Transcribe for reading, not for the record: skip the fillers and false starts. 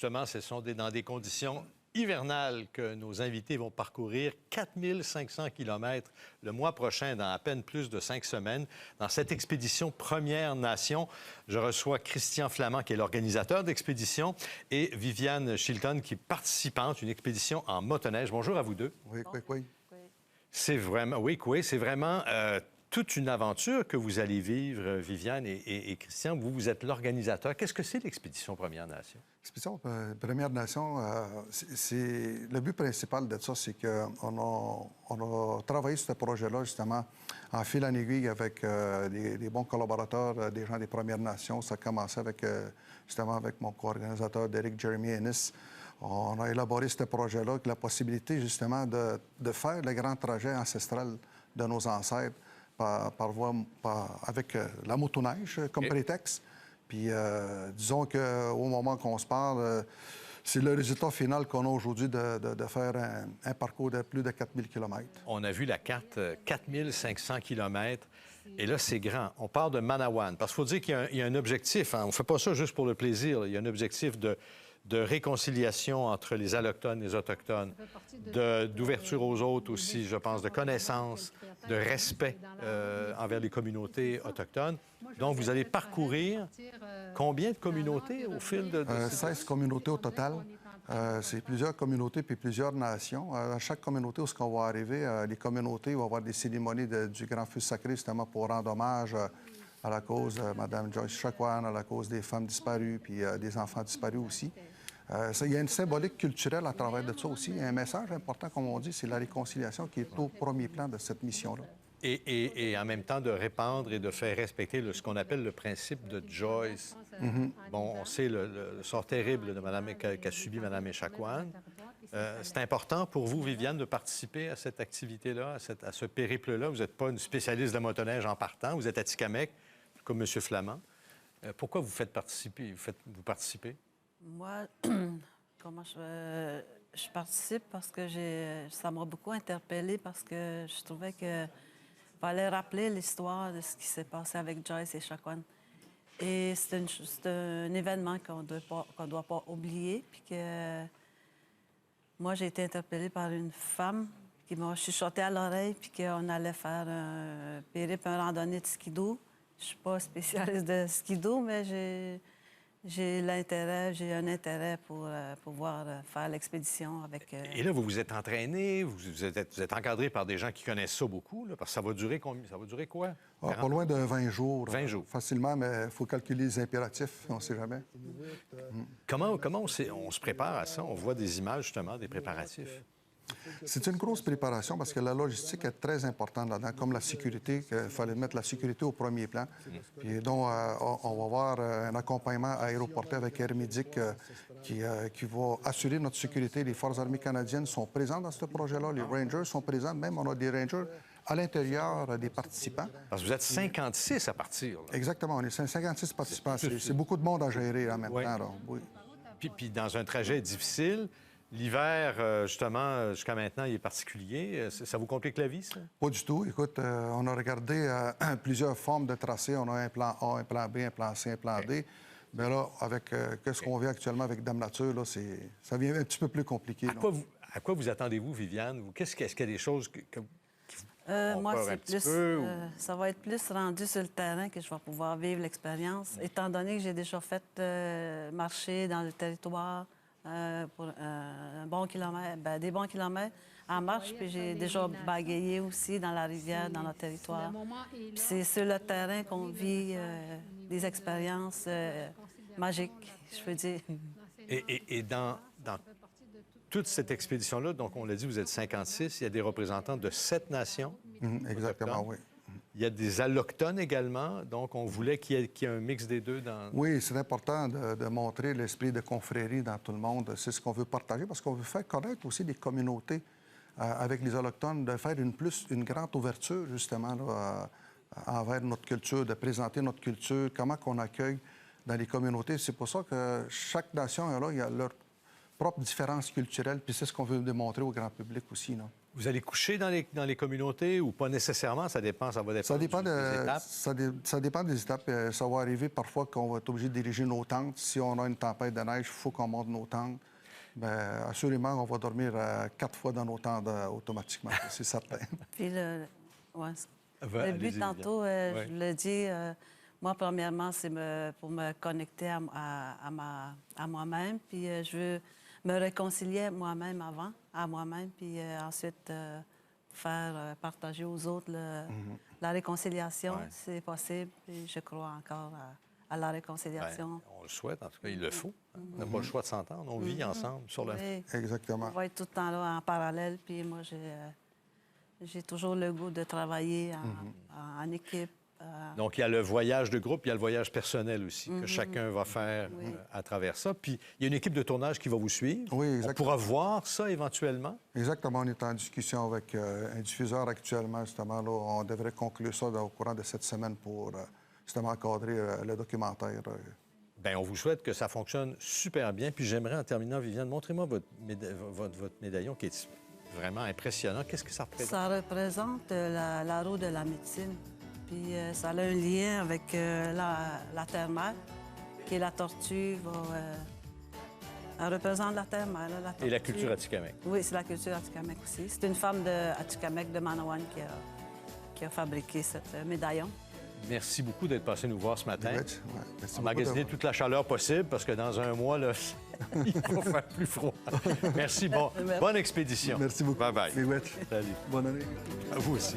justement, ce sont dans des conditions hivernales que nos invités vont parcourir 4500 kilomètres le mois prochain, dans à peine plus de 5 semaines, dans cette expédition Première Nation. Je reçois Christian Flamand, qui est l'organisateur d'expédition, et Viviane Chilton, qui est participante, une expédition en motoneige. Bonjour à vous deux. Oui, oui, oui. C'est vraiment, oui, c'est vraiment toute une aventure que vous allez vivre, Viviane et Christian. Vous êtes l'organisateur. Qu'est-ce que c'est l'expédition Première Nation? L'expédition Première Nation, le but principal de ça, c'est qu'on a travaillé sur ce projet-là, justement, en fil en aiguille avec des bons collaborateurs, des gens des Premières Nations. Ça a commencé avec, justement, avec mon co-organisateur, Derek Jeremy Ennis. On a élaboré ce projet-là avec la possibilité, justement, de faire le grand trajet ancestral de nos ancêtres avec la motoneige comme prétexte. Puis, disons qu'au moment qu'on se parle, c'est le résultat final qu'on a aujourd'hui de faire un parcours de plus de 4000 km. On a vu la carte, 4500 km. Et là, c'est grand. On part de Manawan. Parce qu'il faut dire qu'il y a un objectif. Hein. On ne fait pas ça juste pour le plaisir. Il y a un objectif de réconciliation entre les Allochtones et les Autochtones, d'ouverture aux autres aussi, je pense, de connaissance, de respect envers les communautés autochtones. Donc, vous allez parcourir combien de communautés au fil de 16 communautés au total. C'est plusieurs communautés puis plusieurs nations. À chaque communauté où on va arriver, les communautés vont avoir des cérémonies du Grand Feu sacré, justement, pour rendre hommage à la cause de Mme Joyce Echaquan, à la cause des femmes disparues, puis des enfants disparus aussi. Il y a une symbolique culturelle à travers de ça aussi. Un message important, comme on dit, c'est la réconciliation qui est au premier plan de cette mission-là. Et en même temps de répandre et de faire respecter ce qu'on appelle le principe de Joyce. Bon, on sait le sort terrible qu'a subi Mme Echaquan. C'est important pour vous, Viviane, de participer à cette activité-là, à ce périple-là. Vous n'êtes pas une spécialiste de la motoneige en partant. Vous êtes à Tikamek, comme M. Flamand. Pourquoi vous participez? Moi, je participe parce que ça m'a beaucoup interpellée parce que je trouvais qu'il fallait rappeler l'histoire de ce qui s'est passé avec Joyce Echaquan. Et c'est un événement qu'on ne doit pas oublier. Puis que moi, j'ai été interpellée par une femme qui m'a chuchoté à l'oreille puis qu'on allait faire un périple, une randonnée de skidoo. Je ne suis pas spécialiste de skidoo, mais j'ai un intérêt pour pouvoir faire l'expédition avec... Et là, vous vous êtes entraîné, vous êtes encadré par des gens qui connaissent ça beaucoup, là, parce que ça va durer combien? Ça va durer quoi? Pas loin de 20 jours. 20 jours. Facilement, mais il faut calculer les impératifs, on ne sait jamais. Comment on se prépare à ça? On voit des images, justement, des préparatifs. C'est une grosse préparation parce que la logistique est très importante là-dedans, comme la sécurité, qu'il fallait mettre la sécurité au premier plan. Puis donc, on va avoir un accompagnement aéroporté avec Air Médic qui va assurer notre sécurité. Les Forces armées canadiennes sont présentes dans ce projet-là. Les Rangers sont présents. Même, on a des Rangers à l'intérieur des participants. Parce que vous êtes 56 à partir. Là. Exactement. On est 56 participants. C'est beaucoup de monde à gérer en même temps. Là. Oui. Puis dans un trajet difficile... L'hiver, justement, jusqu'à maintenant, il est particulier. Ça vous complique la vie, ça? Pas du tout. Écoute, on a regardé plusieurs formes de tracés. On a un plan A, un plan B, un plan C, un plan D. Mais là, avec ce qu'on vit actuellement avec Dame Nature, là, ça devient un petit peu plus compliqué. À quoi vous attendez-vous, Viviane? Est-ce qu'il y a des choses qui vous font moi, peur un petit peu? Ça va être plus rendu sur le terrain que je vais pouvoir vivre l'expérience, étant donné que j'ai déjà fait marcher dans le territoire, pour un bon kilomètre, des bons kilomètres en marche, puis j'ai déjà bagayé aussi dans la rivière, dans notre territoire. Puis c'est sur le terrain qu'on vit des expériences magiques, je veux dire. Et dans toute cette expédition-là, donc on l'a dit, vous êtes 56, il y a des représentants de 7 nations. Exactement, oui. Il y a des allochtones également, donc on voulait qu'il y ait un mix des deux dans... Oui, c'est important de montrer l'esprit de confrérie dans tout le monde. C'est ce qu'on veut partager, parce qu'on veut faire connaître aussi les communautés avec les Allochtones, de faire une grande ouverture, justement, là, envers notre culture, de présenter notre culture, comment qu'on accueille dans les communautés. C'est pour ça que chaque nation, là, il y a propres différences culturelles, puis c'est ce qu'on veut démontrer au grand public aussi. Là. Vous allez coucher dans les communautés ou pas nécessairement? Ça dépend, ça va dépendre des étapes? Ça dépend des étapes. Ça va arriver parfois qu'on va être obligé de diriger nos tentes. Si on a une tempête de neige, il faut qu'on monte nos tentes. Bien, assurément, on va dormir 4 fois dans nos tentes automatiquement, c'est certain. Puis le but, tantôt, je l'ai dit, moi, premièrement, c'est pour me connecter à moi-même. Puis je veux me réconcilier moi-même avant, à moi-même, puis ensuite faire partager aux autres la réconciliation, si c'est possible. Puis je crois encore à la réconciliation. Bien, on le souhaite, en tout cas, il le faut. On n'a pas le choix de s'entendre. On vit ensemble sur le... Oui. Exactement. On va être tout le temps là en parallèle. Puis moi, j'ai toujours le goût de travailler en équipe. Donc, il y a le voyage de groupe, il y a le voyage personnel aussi, que chacun va faire à travers ça. Puis, il y a une équipe de tournage qui va vous suivre. Oui, exactement. On pourra voir ça éventuellement. Exactement. On est en discussion avec un diffuseur actuellement, justement. Là, on devrait conclure ça au courant de cette semaine pour justement encadrer le documentaire. Bien, on vous souhaite que ça fonctionne super bien. Puis, j'aimerais, en terminant, Viviane, montrez-moi votre médaillon qui est vraiment impressionnant. Qu'est-ce que ça représente? Ça représente la roue de la médecine. Puis ça a un lien avec la terre-mère, qui est la tortue. Elle représente la terre-mère. La tortue. Et la culture Atikamekw. Oui, c'est la culture Atikamekw aussi. C'est une femme de Atikamekw, de Manawan, qui a fabriqué ce médaillon. Merci beaucoup d'être passé nous voir ce matin. Merci magasiner toute la chaleur possible, parce que dans un mois, là, il va faire plus froid. Merci. Bonne expédition. Merci beaucoup. Bye-bye. Salut. Bonne année. À vous aussi.